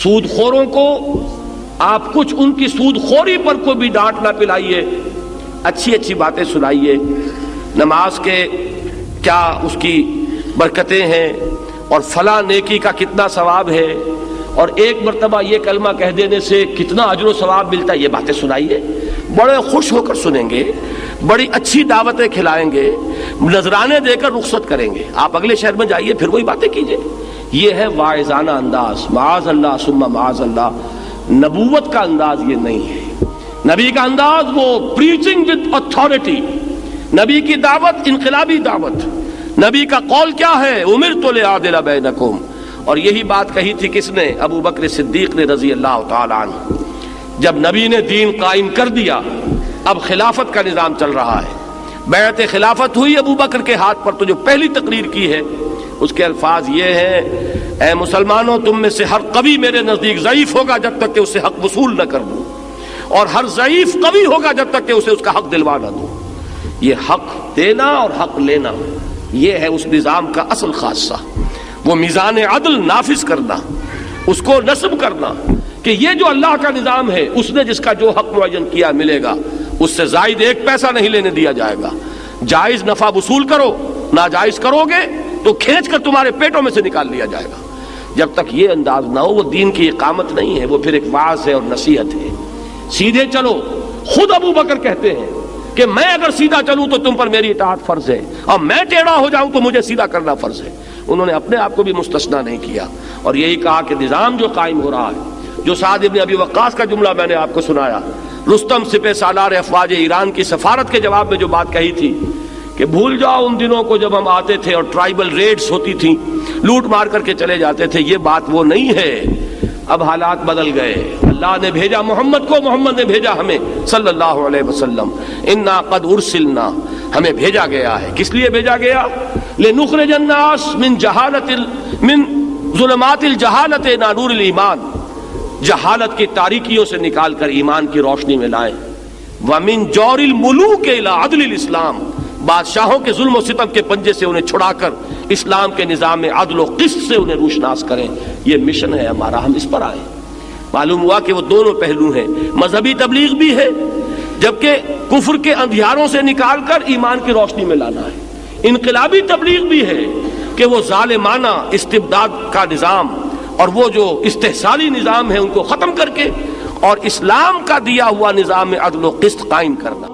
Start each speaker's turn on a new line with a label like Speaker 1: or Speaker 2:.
Speaker 1: سود خوروں کو آپ کچھ ان کی سود خوری پر کوئی بھی ڈانٹ نہ پلائیے، اچھی اچھی باتیں سنائیے، نماز کے کیا اس کی برکتیں ہیں اور فلاں نیکی کا کتنا ثواب ہے اور ایک مرتبہ یہ کلمہ کہہ دینے سے کتنا اجر و ثواب ملتا ہے، یہ باتیں سنائیے، بڑے خوش ہو کر سنیں گے، بڑی اچھی دعوتیں کھلائیں گے، نذرانے دے کر رخصت کریں گے۔ آپ اگلے شہر میں جائیے پھر وہی باتیں کیجئے۔ یہ ہے واعظانہ انداز، معاذ اللہ ثم معاذ اللہ۔ نبوت کا انداز یہ نہیں ہے۔ نبی کا انداز وہ پریچنگ ود اتھارٹی، نبی کی دعوت انقلابی دعوت۔ نبی کا قول کیا ہے؟ امرت لأعدل بینکم، اور یہی بات کہی تھی کس نے؟ ابو بکر صدیق نے رضی اللہ تعالی عنہ۔ جب نبی نے دین قائم کر دیا، اب خلافت کا نظام چل رہا ہے، بیعت خلافت ہوئی ابو بکر کے ہاتھ پر، تو جو پہلی تقریر کی ہے اس کے الفاظ یہ ہیں: اے مسلمانوں، تم میں سے ہر قوی میرے نزدیک ضعیف ہوگا جب تک کہ اسے حق وصول نہ کر دوں، اور ہر ضعیف قوی ہوگا جب تک کہ اسے اس کا حق دلوا نہ دوں۔ یہ حق دینا اور حق لینا، یہ ہے اس نظام کا اصل خاصہ۔ وہ میزان عدل نافذ کرنا، اس کو نصب کرنا کہ یہ جو اللہ کا نظام ہے، اس نے جس کا جو حق معین کیا ملے گا، اس سے زائد ایک پیسہ نہیں لینے دیا جائے گا۔ جائز نفع وصول کرو، ناجائز کرو گے تو کھینچ کر تمہارے پیٹوں میں سے نکال لیا جائے گا۔ جب تک یہ انداز نہ ہو، وہ دین کی اقامت نہیں ہے، وہ پھر ایک واعظ ہے اور نصیحت ہے۔ سیدھے چلو، خود ابو بکر کہتے ہیں کہ میں اگر سیدھا چلوں تو تم پر میری اطاعت فرض ہے، اور میں ٹیڑھا ہو جاؤں تو مجھے سیدھا کرنا فرض ہے۔ انہوں نے اپنے آپ کو بھی مستثنیٰ نہیں کیا، اور یہی کہا کہ نظام جو قائم ہو رہا ہے، جو سعد ابن ابی وقاص کا جملہ میں نے آپ کو سنایا، رستم سپہ سالار افواج ایران کی سفارت کے جواب میں جو بات کہی تھی کہ بھول جاؤ ان دنوں کو جب ہم آتے تھے اور ٹرائبل ریڈز ہوتی تھیں، لوٹ مار کر کے چلے جاتے تھے، یہ بات وہ نہیں ہے۔ اب حالات بدل گئے، اللہ نے بھیجا محمد کو، محمد نے بھیجا ہمیں صلی اللہ علیہ وسلم۔ انا قد ارسلنا، ہمیں بھیجا گیا ہے۔ کس لیے بھیجا گیا؟ لنخرج الناس من ظلمات الجہالت الى نور الایمان، جہالت کی تاریکیوں سے نکال کر ایمان کی روشنی میں لائیں۔ ومن جور الملوک الى عدل الاسلام، بادشاہوں کے ظلم و ستم کے پنجے سے انہیں چھڑا کر اسلام کے نظام میں عدل و قسط سے انہیں روشناس کریں۔ یہ مشن ہے ہمارا، ہم اس پر آئے۔ معلوم ہوا کہ وہ دونوں پہلو ہیں، مذہبی تبلیغ بھی ہے، جبکہ کفر کے اندھیاروں سے نکال کر ایمان کی روشنی میں لانا ہے۔ انقلابی تبلیغ بھی ہے کہ وہ ظالمانہ استبداد کا نظام اور وہ جو استحصالی نظام ہے ان کو ختم کر کے اور اسلام کا دیا ہوا نظام میں عدل و قسط قائم کرنا۔